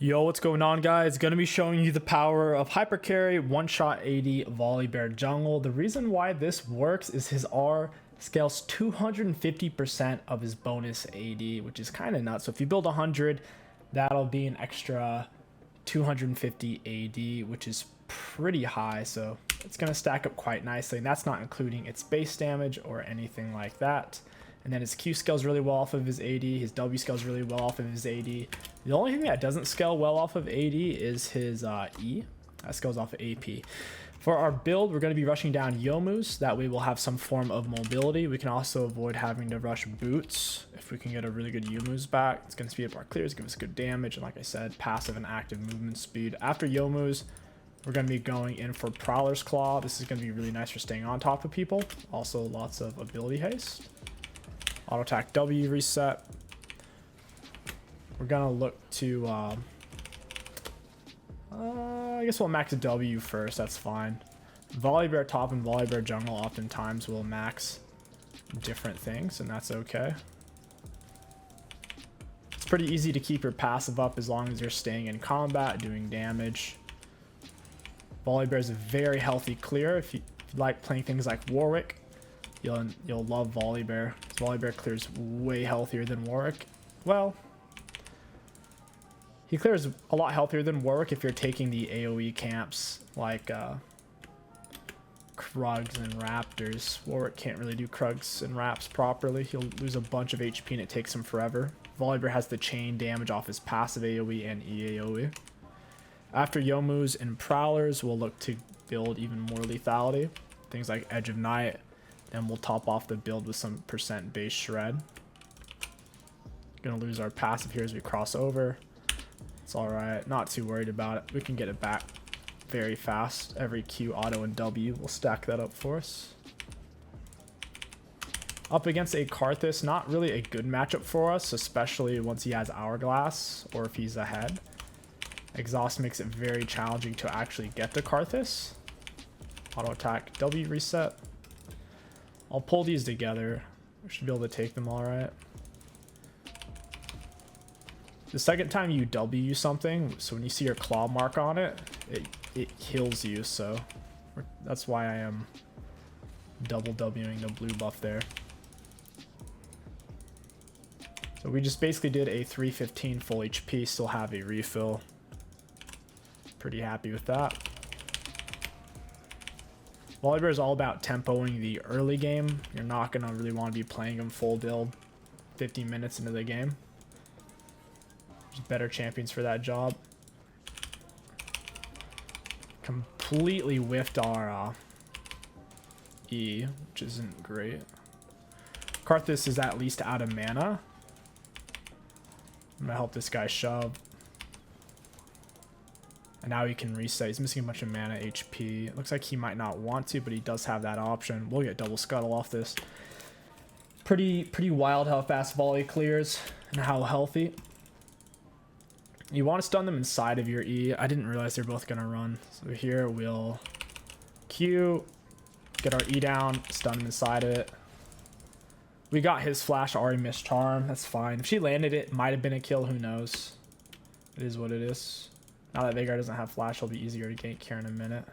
Yo, what's going on, guys? Gonna be showing you the power of hyper carry one-shot AD Volibear jungle. The reason why this works is his R scales 250% of his bonus AD, which is kind of nuts. So if you build 100, that'll be an extra 250 AD, which is pretty high. So it's gonna stack up quite nicely, and that's not including its base damage or anything like that. And then his Q scales really well off of his AD. His W scales really well off of his AD. The only thing that doesn't scale well off of AD is his E. That scales off of AP. For our build, we're going to be rushing down Youmuu's. That way we'll have some form of mobility. We can also avoid having to rush boots if we can get a really good Youmuu's back. It's going to speed up our clears, give us good damage, and like I said, passive and active movement speed. After Youmuu's, we're going to be going in for Prowler's Claw. This is going to be really nice for staying on top of people. Also lots of ability haste. Auto attack W reset. We're gonna look to I guess we'll max W first. That's fine. Volibear top and Volibear jungle oftentimes will max different things, and that's okay. It's pretty easy to keep your passive up as long as you're staying in combat doing damage. Volibear is a very healthy clear. If you like playing things like Warwick, you'll love Volibear. Volibear clears way healthier than Warwick. Well, he clears a lot healthier than Warwick if you're taking the AoE camps like Krugs and Raptors. Warwick can't really do Krugs and Raps properly. He'll lose a bunch of HP and it takes him forever. Volibear has the chain damage off his passive AoE and EAoE. After Youmuu's and Prowlers, we'll look to build even more lethality. Things like Edge of Night. Then we'll top off the build with some percent base shred. Gonna lose our passive here as we cross over. It's alright, not too worried about it. We can get it back very fast. Every Q, auto, and W will stack that up for us. Up against a 𝐒𝐿, not really a good matchup for us, especially once he has Hourglass or if he's ahead. Exhaust makes it very challenging to actually get to 𝐒𝐿. Auto attack W reset. I'll pull these together. We should be able to take them all right. The second time you W something, so when you see your claw mark on it, it heals you. So that's why I am double Wing the blue buff there. So we just basically did a 315 full HP, still have a refill. Pretty happy with that. Volibear is all about tempoing the early game. You're not going to really want to be playing him full build 50 minutes into the game. There's better champions for that job. Completely whiffed our E, which isn't great. 𝐒𝐿 is at least out of mana. I'm going to help this guy shove. And now he can reset. He's missing a bunch of mana HP. It looks like he might not want to, but he does have that option. We'll get double scuttle off this. Pretty wild how fast volley clears and how healthy. You want to stun them inside of your E. I didn't realize they're both going to run. So here we'll Q, get our E down, stun him inside of it. We got his flash, already missed charm. That's fine. If she landed it, might have been a kill. Who knows? It is what it is. Now that Veigar doesn't have flash, it'll be easier to gank here in a minute.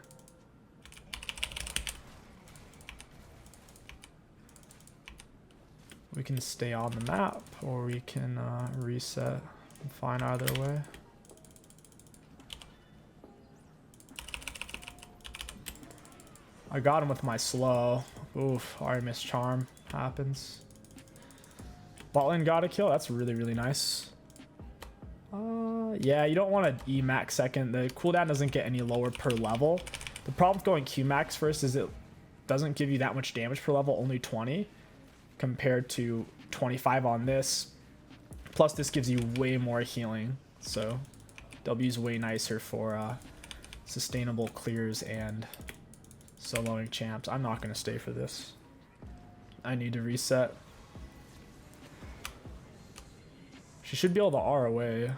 We can stay on the map, or we can reset. I'm fine either way. I got him with my slow. Oof, already missed charm. Happens. Bot lane got a kill. That's really, really nice. Yeah, you don't want to E max second. The cooldown doesn't get any lower per level. The problem with going Q max first is it doesn't give you that much damage per level, only 20 compared to 25 on this. Plus this gives you way more healing, so W is way nicer for sustainable clears and soloing champs. I'm not going to stay for this. I need to reset. She should be able to R away.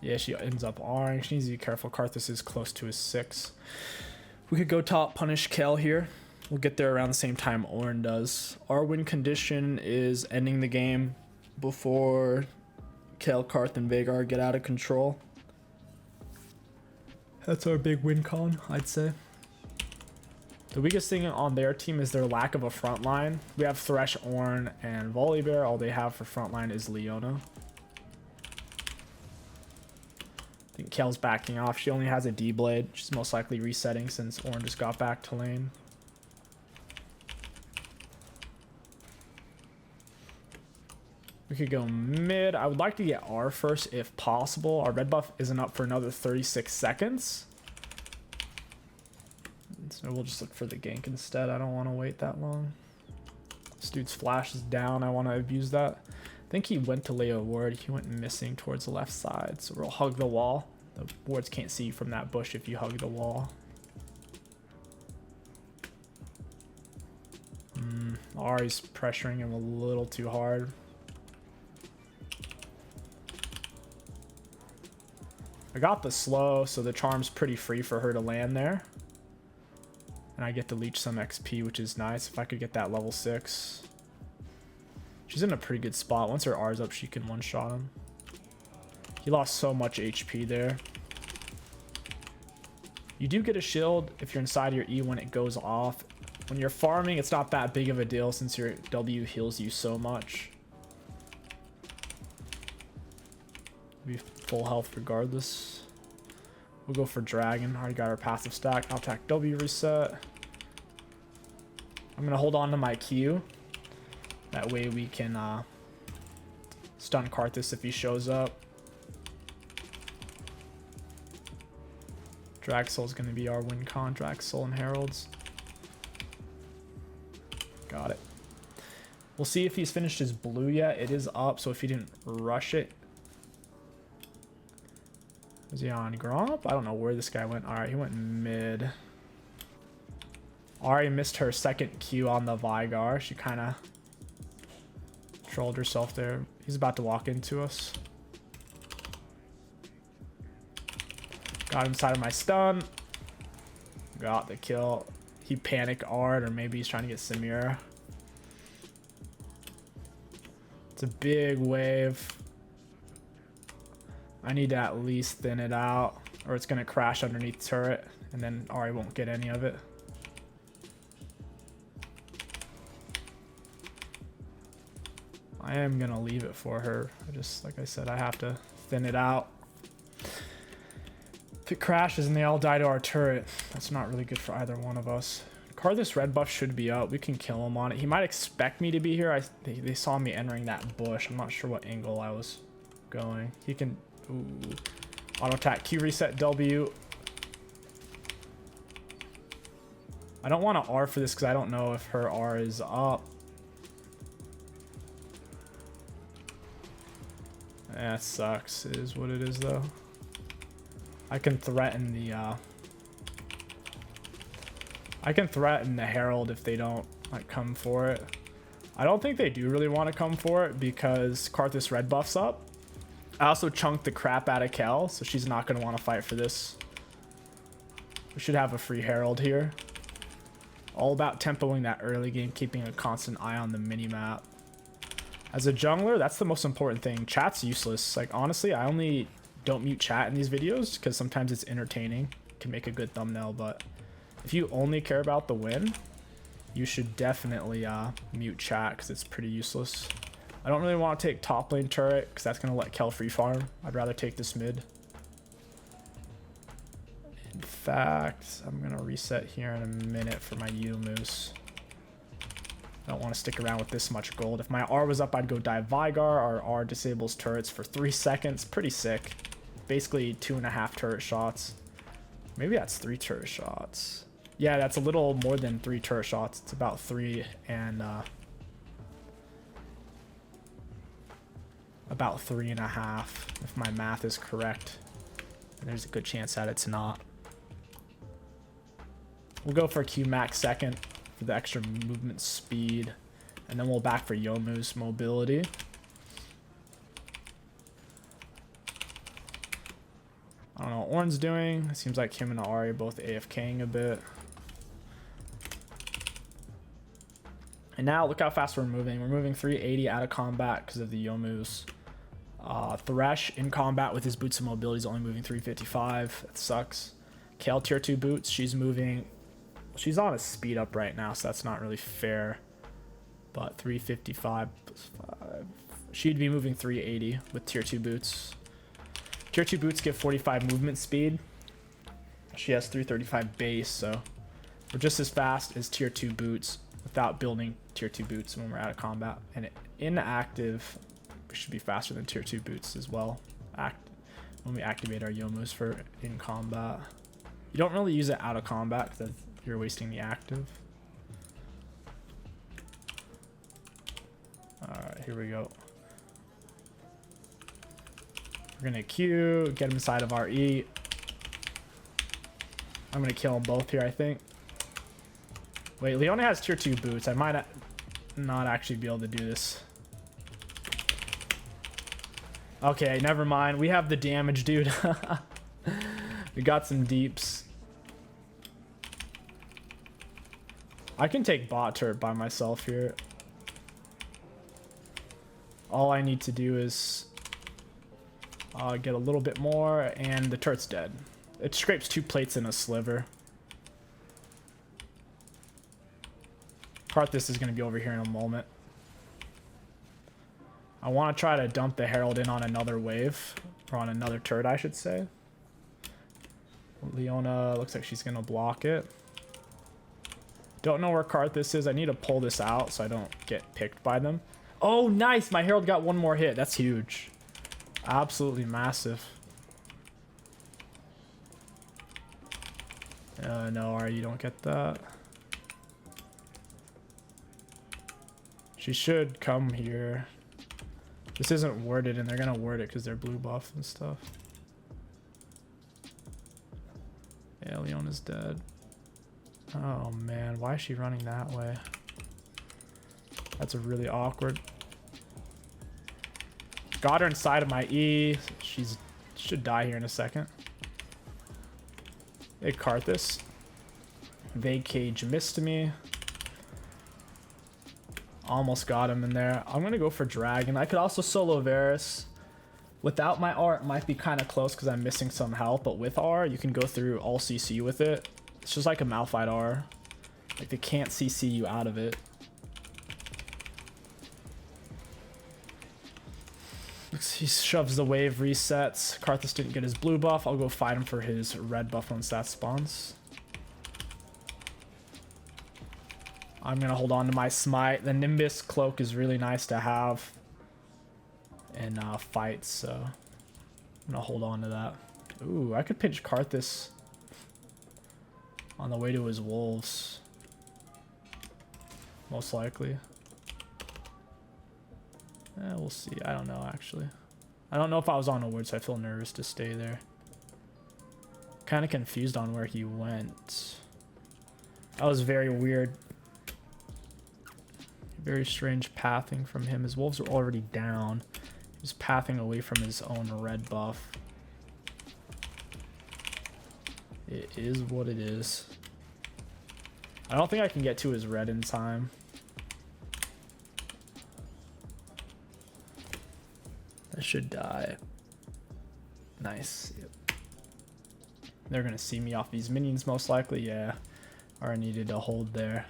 Yeah, she ends up R'ing. She needs to be careful. 𝐒𝐿 is close to his 6. We could go top punish 𝐒𝐿 here. We'll get there around the same time Ornn does. Our win condition is ending the game before 𝐒𝐿, 𝐒𝐻, and Veigar get out of control. That's our big win con, I'd say. The weakest thing on their team is their lack of a front line. We have Thresh, Ornn, and Volibear. All they have for front line is Leona. I think 𝐒𝐿's backing off. She only has a D-Blade. She's most likely resetting since Ornn just got back to lane. We could go mid. I would like to get R first if possible. Our red buff isn't up for another 36 seconds. So we'll just look for the gank instead. I don't want to wait that long. This dude's flash is down. I want to abuse that. I think he went to lay a ward. He went missing towards the left side. So we'll hug the wall. The wards can't see you from that bush if you hug the wall. Ari's pressuring him a little too hard. I got the slow, so the charm's pretty free for her to land there. And I get to leech some XP, which is nice. If I could get that level 6. She's in a pretty good spot. Once her R's up, she can one-shot him. He lost so much HP there. You do get a shield if you're inside your E when it goes off. When you're farming, it's not that big of a deal since your W heals you so much. Be full health regardless. We'll go for dragon. Already got our passive stack. I'll attack W reset. I'm gonna hold on to my Q. That way we can stun Karthus if he shows up. Dragsoul's gonna be our win con. Dragsoul and Heralds. Got it. We'll see if he's finished his blue yet. It is up, so if he didn't rush it. Is he on Gromp? I don't know where this guy went. Alright, he went mid. Ari missed her second Q on the Veigar. She kind of trolled herself there. He's about to walk into us. Got inside of my stun. Got the kill. He panicked Ard, or maybe he's trying to get Samira. It's a big wave. I need to at least thin it out, or it's going to crash underneath turret, and then Ari won't get any of it. I am going to leave it for her. Like I said, I have to thin it out. If it crashes and they all die to our turret, that's not really good for either one of us. Karthus red buff should be up. We can kill him on it. He might expect me to be here. They saw me entering that bush. I'm not sure what angle I was going. He can... Ooh. Auto attack, Q reset, W. I don't want to R for this because I don't know if her R is up. That sucks. It is what it is though. I can threaten the Herald if they don't like come for it. I don't think they do really want to come for it because Karthus red buffs up. I also chunked the crap out of 𝐒𝐿, so she's not going to want to fight for this. We should have a free Herald here. All about tempoing that early game, keeping a constant eye on the mini-map. As a jungler, that's the most important thing. Chat's useless. Like, honestly, I only don't mute chat in these videos because sometimes it's entertaining. It can make a good thumbnail, but if you only care about the win, you should definitely mute chat because it's pretty useless. I don't really want to take top lane turret because that's going to let 𝐒𝐿 free farm. I'd rather take this mid. In fact, I'm going to reset here in a minute for my Moose. I don't want to stick around with this much gold. If my R was up, I'd go dive Veigar. Our R disables turrets for 3 seconds. Pretty sick. Basically 2.5 turret shots. Maybe that's 3 turret shots. Yeah, that's a little more than 3 turret shots. It's about 3 and... about 3.5 if my math is correct, and there's a good chance that it's not. We'll go for Q max second for the extra movement speed, and then we'll back for Youmuu's mobility. I don't know what Ornn's doing. It seems like him and Ari are both AFKing a bit. And now look how fast we're moving. We're moving 380 out of combat because of the Youmuu's Thresh in combat with his boots and mobility is only moving 355. That sucks. 𝐒𝐿 tier 2 boots. She's moving. She's on a speed up right now, so that's not really fair. But 355 plus 5. She'd be moving 380 with tier 2 boots. Tier 2 boots give 45 movement speed. She has 335 base, so we're just as fast as tier 2 boots without building tier 2 boots when we're out of combat. And inactive, we should be faster than tier 2 boots as well. When we activate our Yomus for in combat. You don't really use it out of combat because you're wasting the active. Alright, here we go. We're gonna Q, get him inside of our E. I'm gonna kill them both here, I think. Wait, Leona has tier 2 boots. I might not actually be able to do this. Okay, never mind. We have the damage, dude. We got some deeps. I can take bot turret by myself here. All I need to do is get a little bit more, and the turret's dead. It scrapes 2 plates in a sliver. Karthus is going to be over here in a moment. I want to try to dump the Herald in on another wave, or on another turret, I should say. Leona looks like she's going to block it. Don't know where Karthus is. I need to pull this out so I don't get picked by them. Oh, nice! My Herald got 1 more hit. That's huge. Absolutely massive. No, you don't get that. She should come here. This isn't worded, and they're gonna word it because they're blue buff and stuff. Yeah, Leona's dead. Oh man, why is she running that way? That's a really awkward. Got her inside of my E. Should die here in a second. Hey, Karthus. Cage missed me. Almost got him in there. I'm gonna go for Dragon. I could also solo Varus. Without my R, it might be kind of close because I'm missing some health, but with R, you can go through all CC with it. It's just like a Malphite R. Like, they can't CC you out of it. He shoves the wave, resets. Karthus didn't get his blue buff. I'll go fight him for his red buff once that spawns. I'm going to hold on to my smite. The Nimbus cloak is really nice to have in fights, so I'm going to hold on to that. Ooh, I could pinch Karthus on the way to his wolves. Most likely. Yeah, we'll see. I don't know, actually. I don't know if I was on a word, so I feel nervous to stay there. Kind of confused on where he went. That was very weird. Very strange pathing from him. His wolves are already down. He's pathing away from his own red buff. It is what it is. I don't think I can get to his red in time. I should die. Nice. Yep. They're gonna see me off these minions most likely. Yeah. Already needed to hold there.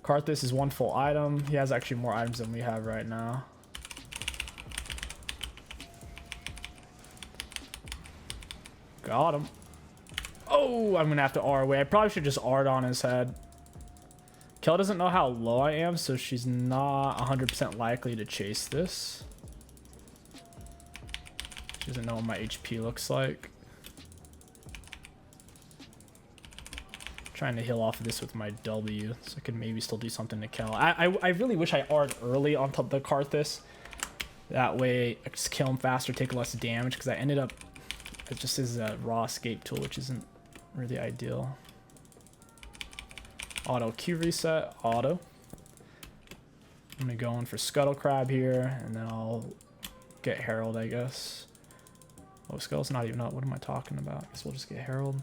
Karthus is 1 full item. He has actually more items than we have right now. Got him. Oh, I'm gonna have to R away. I probably should just R'd on his head. 𝐒𝐿 doesn't know how low I am, so she's not 100% likely to chase this. She doesn't know what my HP looks like. Trying to heal off of this with my W, so I could maybe still do something to 𝐒𝐿. I really wish I R'd early on top of the Karthus. That way I just kill him faster, take less damage, because I ended up... It just is a raw escape tool, which isn't really ideal. Auto Q reset, auto. I'm gonna go in for Scuttle Crab here, and then I'll get Herald, I guess. Oh, Scuttle's not even up. What am I talking about? I guess we'll just get Herald.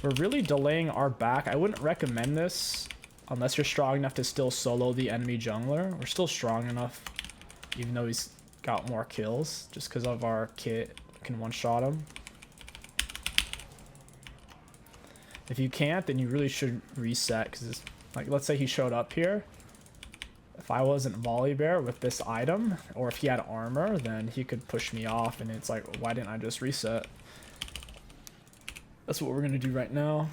We're really delaying our back. I wouldn't recommend this unless you're strong enough to still solo the enemy jungler. We're still strong enough. even though he's got more kills, just because of our kit can one-shot him. If you can't, then you really should reset, because like, let's say he showed up here. If I wasn't Volibear with this item, or if he had armor, then he could push me off, and it's like, why didn't I just reset? That's what we're gonna do right now.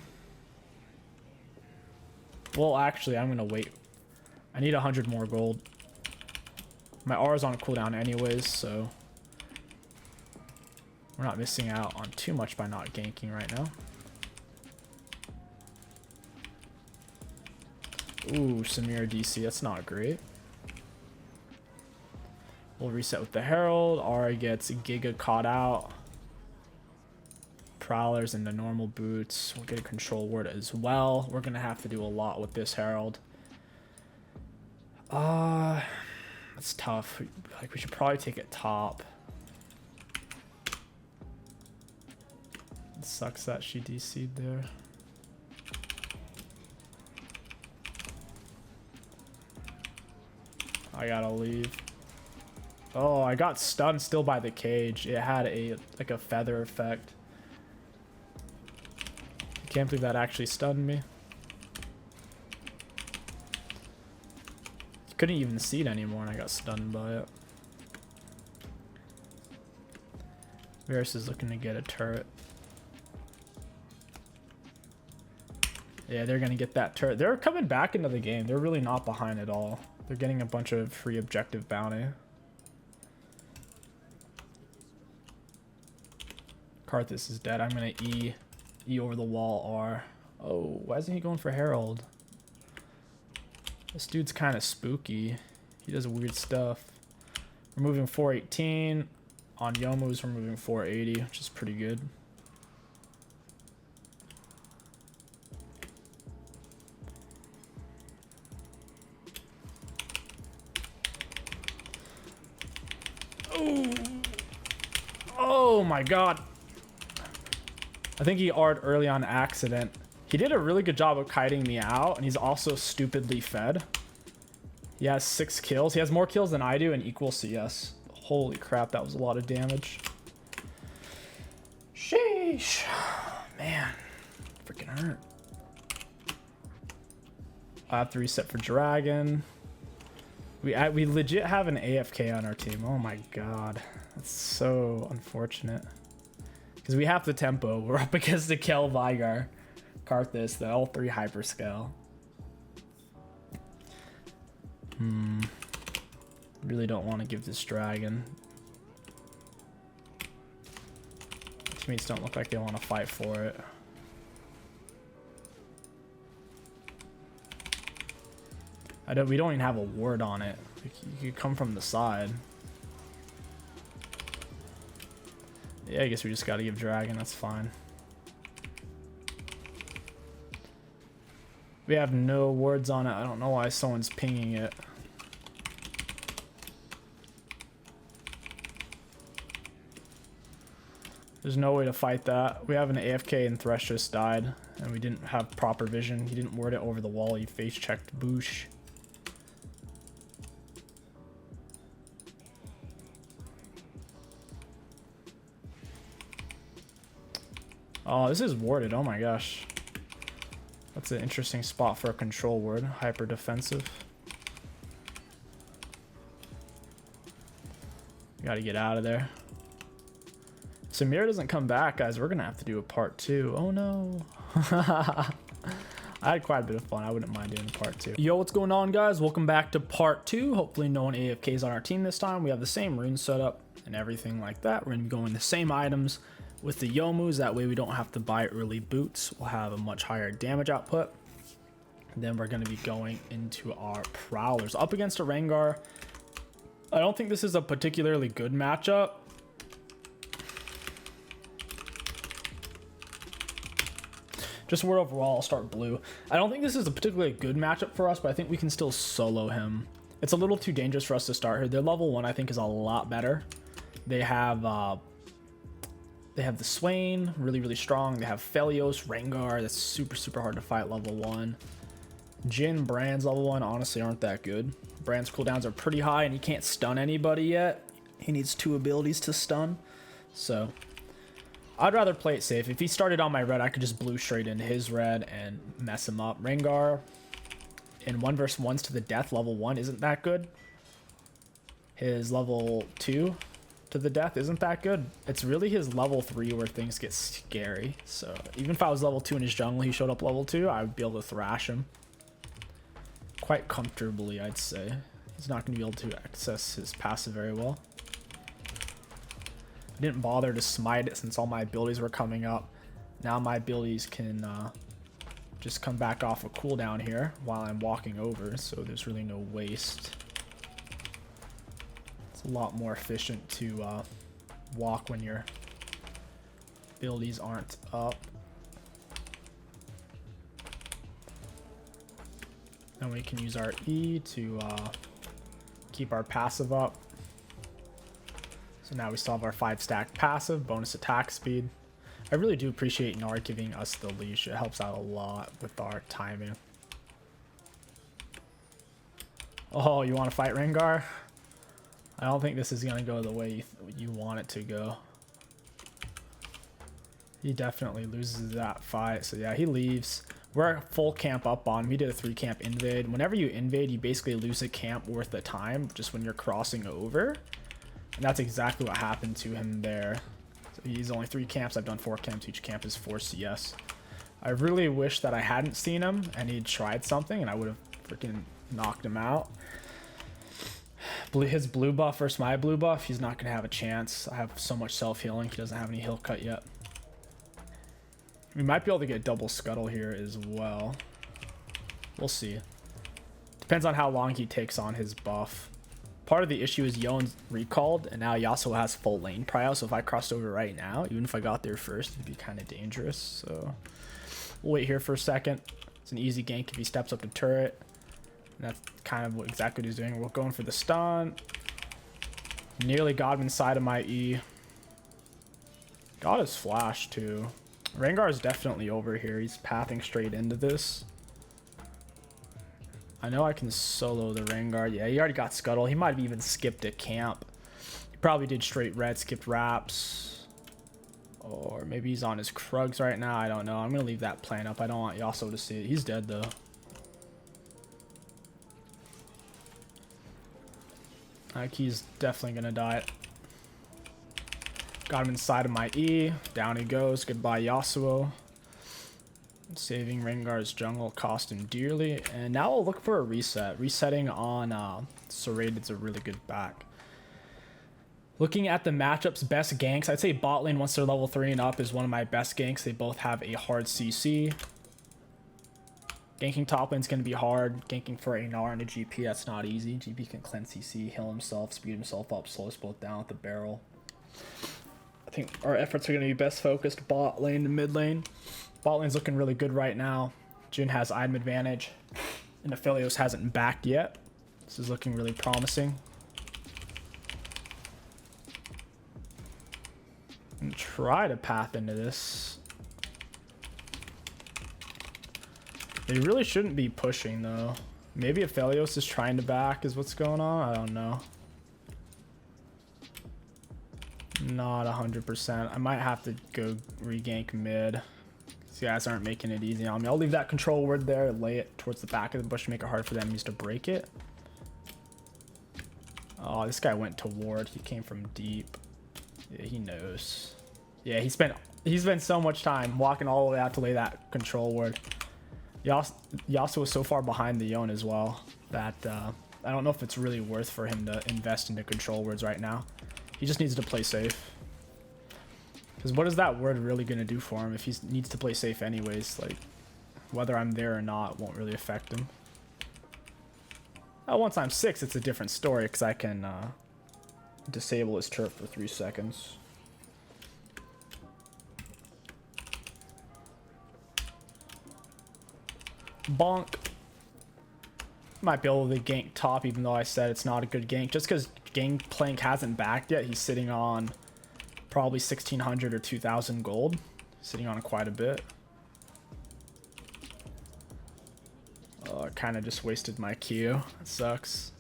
Well, actually, I'm gonna wait. I need 100 more gold. My R is on cooldown anyways, so we're not missing out on too much by not ganking right now. Ooh, Samir DC, that's not great. We'll reset with the Herald. Ari gets Giga caught out. Prowlers and the normal boots. We'll get a control word as well. We're gonna have to do a lot with this Herald. That's tough. Like, we should probably take it top. It sucks that she DC'd there. I gotta leave. Oh, I got stunned still by the cage. It had like a feather effect. I can't believe that actually stunned me. Couldn't even see it anymore and I got stunned by it. Varus is looking to get a turret. Yeah, they're gonna get that turret. They're coming back into the game. They're really not behind at all. They're getting a bunch of free objective bounty. Karthus is dead. I'm gonna E over the wall R. Oh, why isn't he going for Herald? This dude's kind of spooky. He does weird stuff. We're moving 418. On Youmuu's, we're moving 480, which is pretty good. Oh, oh my god. I think he R'd early on accident. He did a really good job of kiting me out, and he's also stupidly fed. He has 6 kills. He has more kills than I do and equal CS. Holy crap, that was a lot of damage. Sheesh. Man, freaking hurt. I have to reset for Dragon. We legit have an AFK on our team. Oh my god. That's so unfortunate. Because we have the tempo. We're up against the 𝐒𝐈𝐀𝐋𝐒, Karthus, the all 3 hyperscale. Really don't want to give this Dragon. Teammates don't look like they want to fight for it. We don't even have a ward on it. You could come from the side. Yeah, I guess we just got to give Dragon. That's fine. We have no wards on it. I don't know why someone's pinging it. There's no way to fight that. We have an AFK and Thresh just died. And we didn't have proper vision. He didn't ward it over the wall. He face checked Boosh. Oh, this is warded. Oh my gosh. That's an interesting spot for a control ward. Hyper defensive. Gotta get out of there. Samir doesn't come back, guys. We're gonna have to do a part 2. Oh no. I had quite a bit of fun. I wouldn't mind doing part 2. Yo, what's going on, guys? Welcome back to part 2. Hopefully no one AFKs on our team this time. We have the same rune setup and everything like that. We're gonna be going the same items with the Youmuu's. That way we don't have to buy early boots. We'll have a much higher damage output. And then we're going to be going into our Prowlers up against a Rengar. I don't think this is a particularly good matchup. Just word overall, I'll start blue. I don't think this is a particularly good matchup for us, but I think we can still solo him. It's a little too dangerous for us to start here. Their level 1, I think, is a lot better. They have the Swain, really, really strong. They have Felios, Rengar, that's super, super hard to fight level 1. Jhin, Brand's level 1 honestly aren't that good. Brand's cooldowns are pretty high and he can't stun anybody yet. He needs 2 abilities to stun. So I'd rather play it safe. If he started on my red, I could just blue straight into his red and mess him up. Rengar in 1 vs 1s to the death, level 1 isn't that good. His level 2 to the death isn't that good. It's really his level 3 where things get scary. So even if I was level 2 in his jungle, he showed up level 2, I would be able to thrash him quite comfortably, I'd say. He's not going to be able to access his passive very well. I didn't bother to smite it since all my abilities were coming up. Now my abilities can just come back off a cooldown here while I'm walking over, so there's really no waste. It's a lot more efficient to walk when your abilities aren't up. Then we can use our E to keep our passive up. So now we still have our 5-stack passive, bonus attack speed. I really do appreciate Nard giving us the leash. It helps out a lot with our timing. Oh, you want to fight Rengar? I don't think this is going to go the way you want it to go. He definitely loses that fight. So yeah, he leaves. We're full camp up on him. He did a 3-camp invade. Whenever you invade, you basically lose a camp worth of time just when you're crossing over. And that's exactly what happened to him there. So he's only 3 camps. I've done 4 camps. Each camp is 4 CS. I really wish that I hadn't seen him and he'd tried something and I would have freaking knocked him out. His blue buff versus my blue buff, he's not going to have a chance. I have so much self-healing. He doesn't have any heal cut yet. We might be able to get double scuttle here as well. We'll see. Depends on how long he takes on his buff. Part of the issue is Yon's recalled, and now Yasuo has full lane prio, so if I crossed over right now, even if I got there first, it'd be kind of dangerous. So we'll wait here for a second. It's an easy gank if he steps up to turret. And that's kind of exactly what he's doing. We're going for the stun. Nearly got him inside of my E. Got his flash too. Rengar is definitely over here. He's pathing straight into this. I know I can solo the Rengar. Yeah, he already got scuttle. He might have even skipped a camp. He probably did straight red, skipped wraps. Or maybe he's on his Krugs right now. I don't know. I'm going to leave that plan up. I don't want Yasuo to see it. He's dead though. He's definitely going to die. Got him inside of my E. Down he goes. Goodbye, Yasuo. Saving Rengar's jungle cost him dearly. And now I'll look for a reset. Resetting on Serrated's a really good back. Looking at the matchups, best ganks. I'd say bot lane once they're level 3 and up is one of my best ganks. They both have a hard CC. Ganking top lane is going to be hard. Ganking for a Gnar and a GP, that's not easy. GP can cleanse CC, heal himself, speed himself up, slow us both down with the barrel. I think our efforts are going to be best focused bot lane and mid lane. Bot lane's looking really good right now. Jhin has item advantage, and Aphelios hasn't backed yet. This is looking really promising. And try to path into this. They really shouldn't be pushing though. Maybe Aphelios is trying to back is what's going on. I don't know. Not 100%. I might have to go regank mid. These guys aren't making it easy on me. I'll leave that control word there, lay it towards the back of the bush to make it hard for them to break it. Oh, this guy went to ward. He came from deep. Yeah, he knows. Yeah, he spent so much time walking all the way out to lay that control word. Yasuo was so far behind the Yone as well that I don't know if it's really worth for him to invest into control words right now. He just needs to play safe. Because what is that word really going to do for him if he needs to play safe anyways? Like, whether I'm there or not won't really affect him. Once I'm 6, it's a different story because I can disable his turret for 3 seconds. Bonk. Might be able to gank top even though I said it's not a good gank. Just because Gangplank hasn't backed yet, he's sitting on probably 1,600 or 2,000 gold. Sitting on quite a bit. kind of just wasted my Q. That sucks.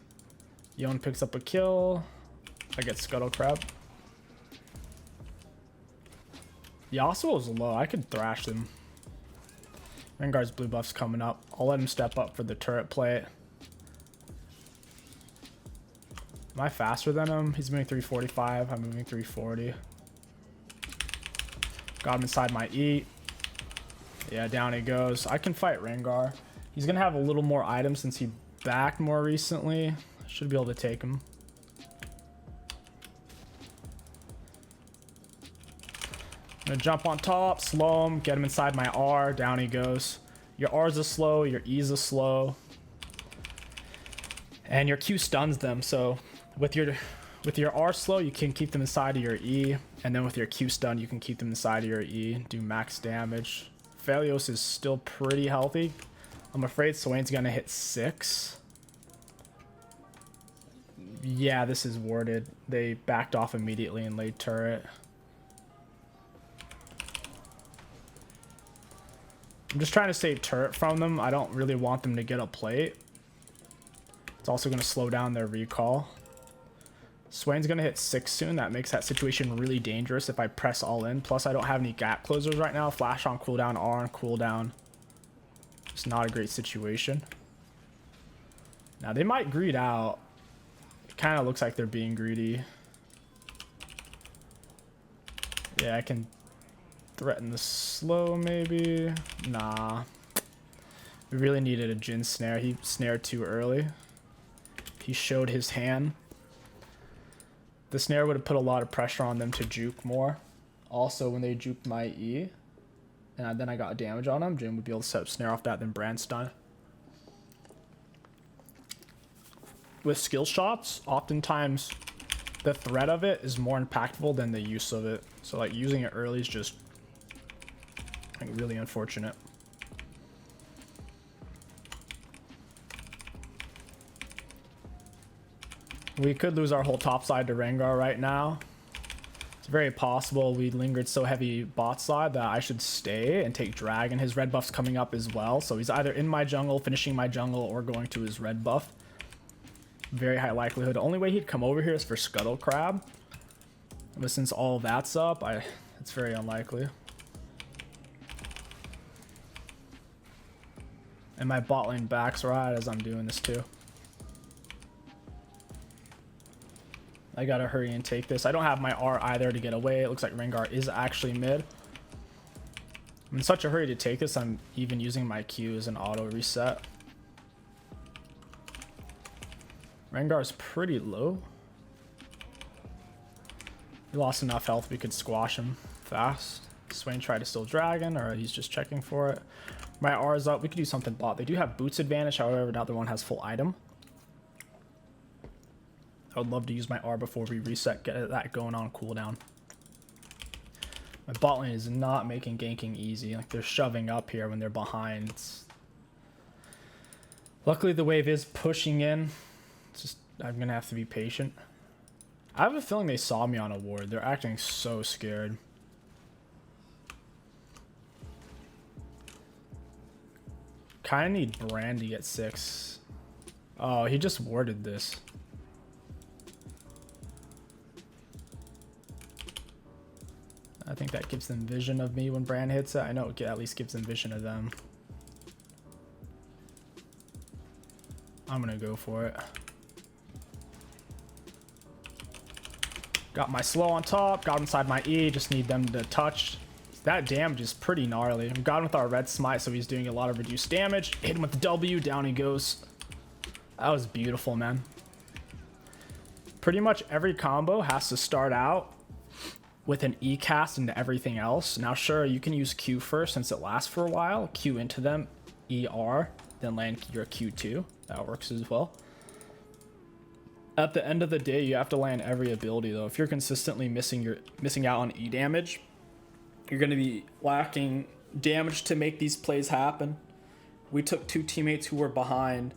Yon picks up a kill. I get Scuttle Crab. Yasuo's low. I could thrash him. Rengar's blue buff's coming up. I'll let him step up for the turret plate. Am I faster than him? He's moving 345. I'm moving 340. Got him inside my E. Yeah, down he goes. I can fight Rengar. He's going to have a little more items since he backed more recently. Should be able to take him. I'm going to jump on top, slow him, get him inside my R. Down he goes. Your R's a slow, your E's a slow. And your Q stuns them, so with your R slow, you can keep them inside of your E, and then with your Q stun, you can keep them inside of your E, do max damage. Phalios is still pretty healthy. I'm afraid Swain's gonna hit 6. Yeah, this is warded. They backed off immediately and laid turret. I'm just trying to save turret from them. I don't really want them to get a plate. It's also going to slow down their recall. Swain's going to hit 6 soon. That makes that situation really dangerous if I press all in. Plus, I don't have any gap closers right now. Flash on cooldown, R on cooldown. It's not a great situation. Now, they might greed out. It kind of looks like they're being greedy. Yeah, I can threaten the slow, maybe. Nah. We really needed a Jhin snare. He snared too early. He showed his hand. The snare would have put a lot of pressure on them to juke more. Also, when they juked my E, and then I got damage on him, Jhin would be able to set up snare off that, then brand stun. With skill shots, oftentimes the threat of it is more impactful than the use of it. So like using it early is just like really unfortunate. We could lose our whole top side to Rengar right now. It's very possible we lingered so heavy bot side that I should stay and take Dragon. His red buff's coming up as well, so he's either in my jungle, finishing my jungle, or going to his red buff. Very high likelihood. The only way he'd come over here is for Scuttle Crab. But since all of that's up, it's very unlikely. And my bot lane backs right as I'm doing this too. I gotta hurry and take this. I don't have my R either to get away. It looks like Rengar is actually mid. I'm in such a hurry to take this, I'm even using my Q as an auto reset. Rengar's pretty low. He lost enough health, we could squash him fast. Swain tried to steal Dragon, or he's just checking for it. My R is up. We could do something bot. They do have boots advantage, however, the other one has full item. I would love to use my R before we reset, get that going on cooldown. My bot lane is not making ganking easy. Like, they're shoving up here when they're behind. Luckily, the wave is pushing in. It's just, I'm gonna have to be patient. I have a feeling they saw me on a ward. They're acting so scared. Kind of need Brand to get 6. Oh, he just warded this. I think that gives them vision of me when Brand hits it. I know it at least gives them vision of them. I'm gonna go for it. Got my slow on top, got inside my E, just need them to touch. That damage is pretty gnarly. We got him with our red smite, so he's doing a lot of reduced damage. Hit him with the W, down he goes. That was beautiful, man. Pretty much every combo has to start out with an E cast into everything else. Now, sure, you can use Q first since it lasts for a while. Q into them, ER, then land your Q2. That works as well. At the end of the day, you have to land every ability, though. If you're consistently missing out on E damage, you're going to be lacking damage to make these plays happen. We took 2 teammates who were behind.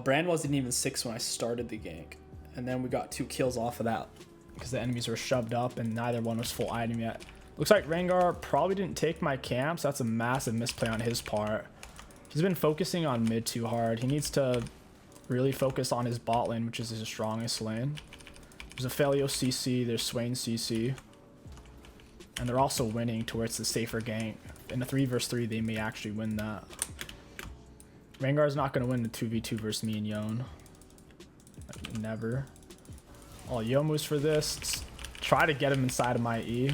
Brand wasn't even 6 when I started the gank. And then we got 2 kills off of that because the enemies were shoved up and neither one was full item yet. Looks like Rengar probably didn't take my camps. That's a massive misplay on his part. He's been focusing on mid too hard. He needs to really focus on his bot lane, which is his strongest lane. There's a Felio CC, there's Swain CC. And they're also winning towards the safer gank. In a 3 vs 3, they may actually win that. Rengar's not going to win the 2v2 versus me and Yone. Like, never. All Youmu's for this. Let's try to get him inside of my E.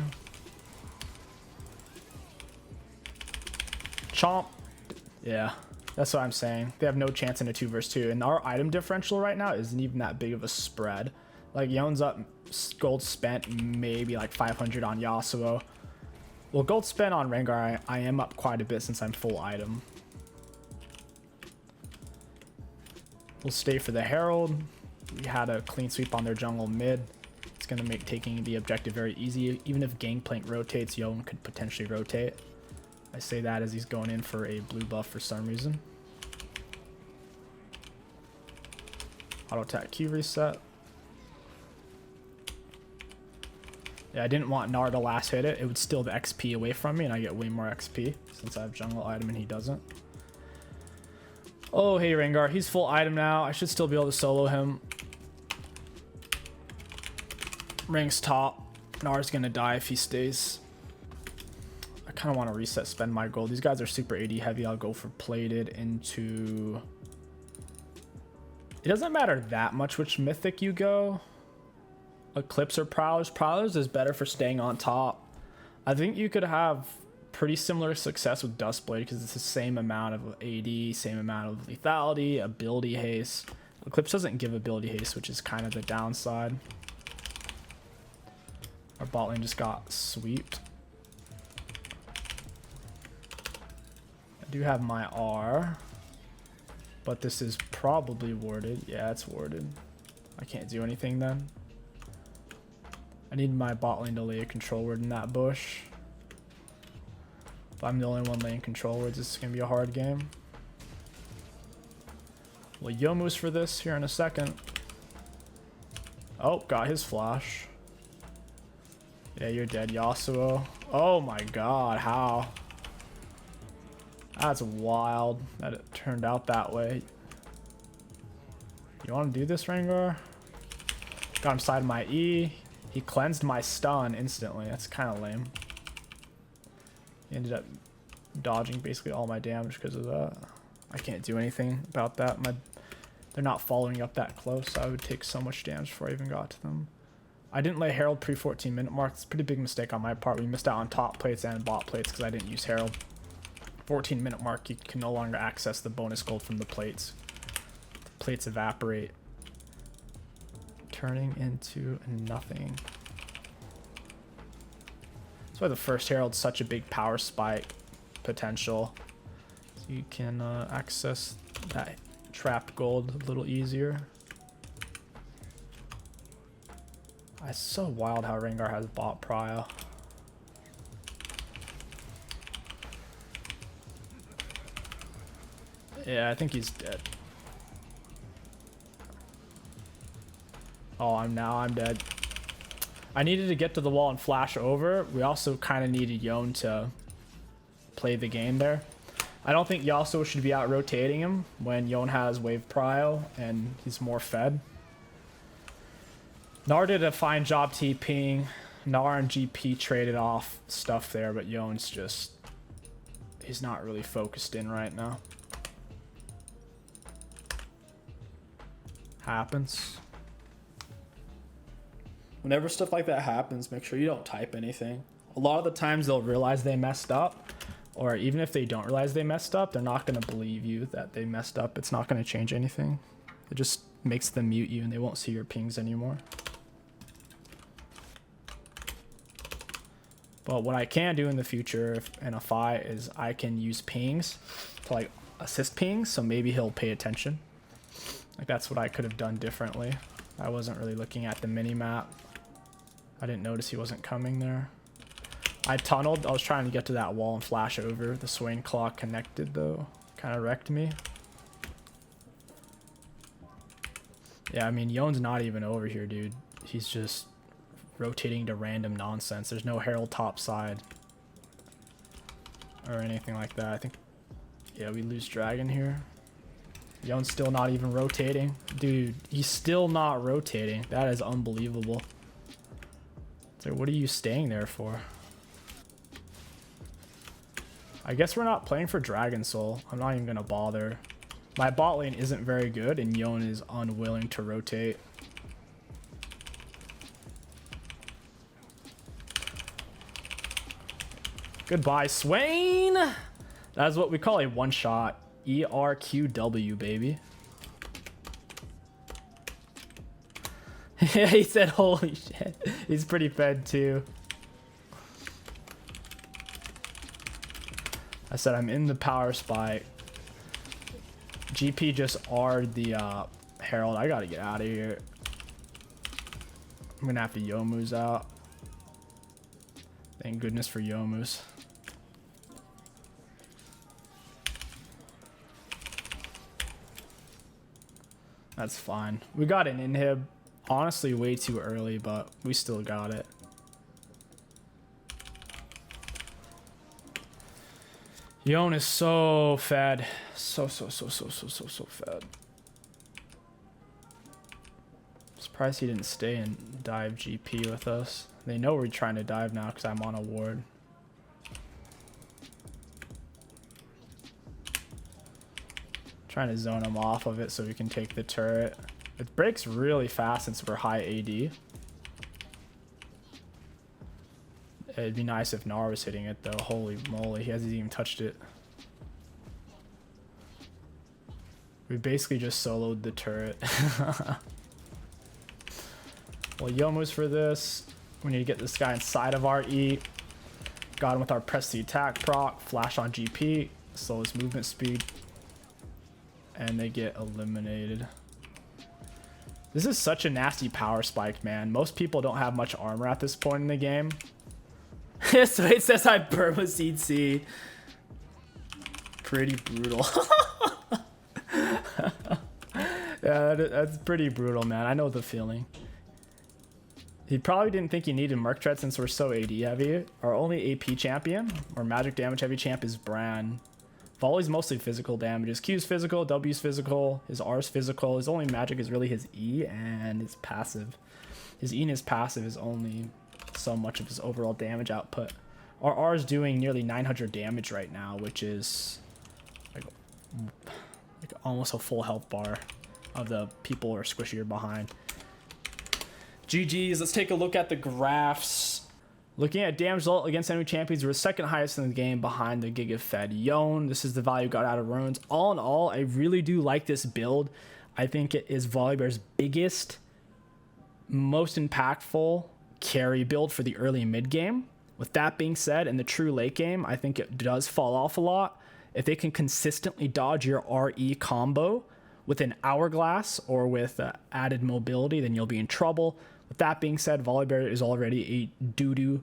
Chomp. Yeah, that's what I'm saying. They have no chance in a 2 vs 2. And our item differential right now isn't even that big of a spread. Like, Yone's up gold spent, maybe like 500 on Yasuo. Well, gold spent on Rengar, I am up quite a bit since I'm full item. We'll stay for the Herald. We had a clean sweep on their jungle mid. It's going to make taking the objective very easy. Even if Gangplank rotates, Yone could potentially rotate. I say that as he's going in for a blue buff for some reason. Auto attack Q reset. Yeah, I didn't want Gnar to last hit it. It would steal the XP away from me, and I get way more XP since I have jungle item and he doesn't. Oh, hey, Rengar. He's full item now. I should still be able to solo him. Ring's top. Gnar's gonna die if he stays. I kind of want to reset, spend my gold. These guys are super AD heavy. I'll go for plated into... It doesn't matter that much which mythic you go. Eclipse or Prowlers. Prowlers is better for staying on top. I think you could have pretty similar success with Duskblade because it's the same amount of AD, same amount of lethality, ability haste. Eclipse doesn't give ability haste, which is kind of the downside. Our bot lane just got sweeped. I do have my R, but this is probably warded. Yeah, it's warded. I can't do anything then. I need my bot lane to lay a control word in that bush. If I'm the only one laying control words, this is going to be a hard game. Well, Youmu's for this here in a second. Oh, got his flash. Yeah, you're dead, Yasuo. Oh my god, how? That's wild that it turned out that way. You want to do this, Rengar? Got him side of my E. He cleansed my stun instantly. That's kind of lame. He ended up dodging basically all my damage because of that. I can't do anything about that. They're not following up that close. So I would take so much damage before I even got to them. I didn't lay Herald pre 14 minute mark. It's a pretty big mistake on my part. We missed out on top plates and bot plates because I didn't use Herald. 14 minute mark, you can no longer access the bonus gold from the plates. The plates evaporate, turning into nothing. That's why the first Herald's such a big power spike potential. So you can access that trapped gold a little easier. It's so wild how Rengar has bot prio. Yeah, I think he's dead. Oh, I'm dead. I needed to get to the wall and flash over. We also kind of needed Yone to play the game there. I don't think Yasuo should be out rotating him when Yone has wave prio and he's more fed. Gnar did a fine job TPing. Gnar and GP traded off stuff there, but Yone's just... He's not really focused in right now. Happens. Whenever stuff like that happens, make sure you don't type anything. A lot of the times they'll realize they messed up, or even if they don't realize they messed up, they're not going to believe you that they messed up. It's not going to change anything. It just makes them mute you and they won't see your pings anymore. But what I can do in the future in a fight is I can use pings to like assist pings, so maybe he'll pay attention. Like, that's what I could have done differently. I wasn't really looking at the mini-map. I didn't notice he wasn't coming there. I tunneled. I was trying to get to that wall and flash over. The 𝐒𝐿 connected, though. Kind of wrecked me. Yeah, I mean, Yone's not even over here, dude. He's just rotating to random nonsense. There's no Herald top side or anything like that. I think Yeah, we lose dragon here. Yon's still not even rotating. Dude, he's still not rotating. That is unbelievable. So what are you staying there for? I guess we're not playing for Dragon Soul. I'm not even going to bother. My bot lane isn't very good, and Yon is unwilling to rotate. Goodbye, Swain! That is what we call a one-shot. 𝐒𝐿𝐻𝐂𝐈, baby. Yeah, he said, holy shit. He's pretty fed, too. I said, I'm in the power spike. GP just R'd the Herald. I gotta get out of here. I'm gonna have to Youmu's out. Thank goodness for Youmu's. That's fine. We got an inhib. Honestly, way too early, but we still got it. Yon is so fed. So fed. Surprised he didn't stay and dive GP with us. They know we're trying to dive now because I'm on a ward. Trying to zone him off of it so we can take the turret. It breaks really fast since we're high AD. It'd be nice if Gnar was hitting it though. Holy moly, he hasn't even touched it. We basically just soloed the turret. Well, Youmu's for this. We need to get this guy inside of our E. Got him with our press the attack proc, flash on GP, slow his movement speed. And they get eliminated. This is such a nasty power spike, man. Most people don't have much armor at this point in the game. So it says I Burma Seed C. Pretty brutal. Yeah, that's pretty brutal, man. I know the feeling. He probably didn't think he needed Merc Tread since we're so AD heavy. Our only AP champion, or magic damage heavy champ, is Bran. Volley's mostly physical damages. Q's physical, W's physical, his R's physical. His only magic is really his E and his passive. His E and his passive is only so much of his overall damage output. Our R is doing nearly 900 damage right now, which is like almost a full health bar of the people who are squishier behind. GG's. Let's take a look at the graphs. Looking at damage result against enemy champions, we're second highest in the game behind the Giga Fed Yon. This is the value got out of runes. All in all, I really do like this build. I think it is Volibear's biggest, most impactful carry build for the early mid game. With that being said, in the true late game, I think it does fall off a lot. If they can consistently dodge your RE combo with an hourglass or with added mobility, then you'll be in trouble. With that being said, Volibear is already a doo-doo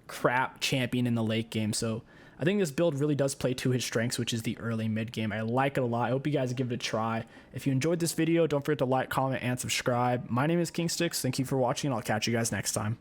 crap champion in the late game. So I think this build really does play to his strengths, which is the early mid game. I like it a lot. I hope you guys give it a try. If you enjoyed this video, don't forget to like, comment, and subscribe. My name is 𝐒𝐿𝐋𝐒. Thank you for watching, and I'll catch you guys next time.